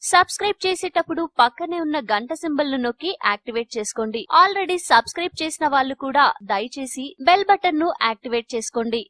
Subscribe చేసేటప్పుడు పక్కనే ఉన్న గంట సింబల్ ను నొక్కి యాక్టివేట్ చేసుకోండి. ఆల్రెడీ సబ్స్క్రైబ్ చేసిన వాళ్ళు కూడా దయచేసి బెల్ బటన్ ను యాక్టివేట్ చేసుకోండి.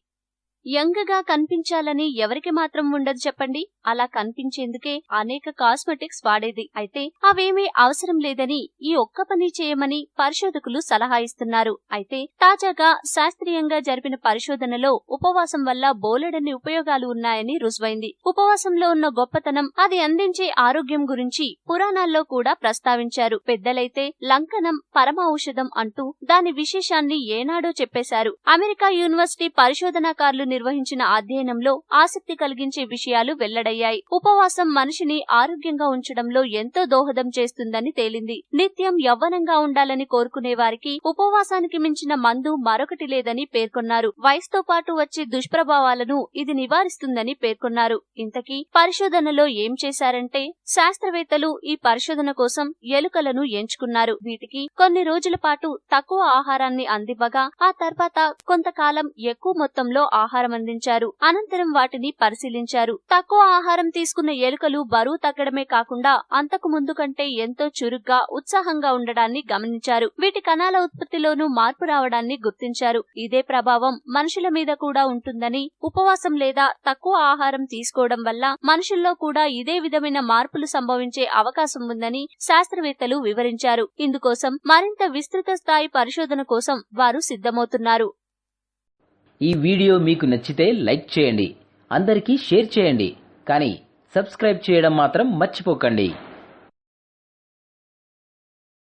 యంగ్ గా కనిపించాలని ఎవరికి మాత్రం ఉండదు చెప్పండి. అలా కనిపించేందుకే అనేక కాస్మెటిక్స్ వాడేది. అయితే అవేమీ అవసరం లేదని ఈ ఒక్క పని చేయమని పరిశోధకులు సలహా ఇస్తున్నారు. అయితే తాజాగా శాస్త్రీయంగా జరిపిన పరిశోధనలో ఉపవాసం వల్ల బోలెడన్ని ఉపయోగాలు ఉన్నాయని రుజువైంది. ఉపవాసంలో ఉన్న గొప్పతనం, అది అందించే ఆరోగ్యం గురించి పురాణాల్లో కూడా ప్రస్తావించారు. పెద్దలైతే లంకనం పరమ ఔషధం అంటూ దాని విశేషాన్ని ఏనాడో చెప్పేశారు. అమెరికా యూనివర్సిటీ పరిశోధనాకారులు నిర్వహించిన అధ్యయనంలో ఆసక్తి కలిగించే విషయాలు వెల్లడయ్యాయి. ఉపవాసం మనిషిని ఆరోగ్యంగా ఉంచడంలో ఎంతో దోహదం చేస్తుందని తేలింది. నిత్యం యవ్వనంగా ఉండాలని కోరుకునే వారికి ఉపవాసానికి మించిన మందు మరొకటి లేదని పేర్కొన్నారు. వయసుతో పాటు వచ్చే దుష్ప్రభావాలను ఇది నివారిస్తుందని పేర్కొన్నారు. ఇంతకీ పరిశోధనలో ఏం చేశారంటే, శాస్త్రవేత్తలు ఈ పరిశోధన కోసం ఎలుకలను ఎంచుకున్నారు. వీటికి కొన్ని రోజుల పాటు తక్కువ ఆహారాన్ని అందివ్వగా ఆ తర్వాత కొంతకాలం ఎక్కువ మొత్తంలో ఆహారం అందించారు. అనంతరం వాటిని పరిశీలించారు. తక్కువ ఆహారం తీసుకున్న ఎలుకలు బరువు తగ్గడమే కాకుండా అంతకు ముందు కంటే ఎంతో చురుగ్గా, ఉత్సాహంగా ఉండడాన్ని గమనించారు. వీటి కణాల ఉత్పత్తిలోనూ మార్పు రావడాన్ని గుర్తించారు. ఇదే ప్రభావం మనుషుల మీద కూడా ఉంటుందని, ఉపవాసం లేదా తక్కువ ఆహారం తీసుకోవడం వల్ల మనుషుల్లో కూడా ఇదే విధమైన మార్పులు సంభవించే అవకాశం ఉందని శాస్త్రవేత్తలు వివరించారు. ఇందుకోసం మరింత విస్తృత స్థాయి పరిశోధన కోసం వారు సిద్ధమవుతున్నారు. ఈ వీడియో మీకు నచ్చితే లైక్ చేయండి, అందరికీ షేర్ చేయండి, కానీ సబ్స్క్రైబ్ చేయడం మాత్రం మర్చిపోకండి.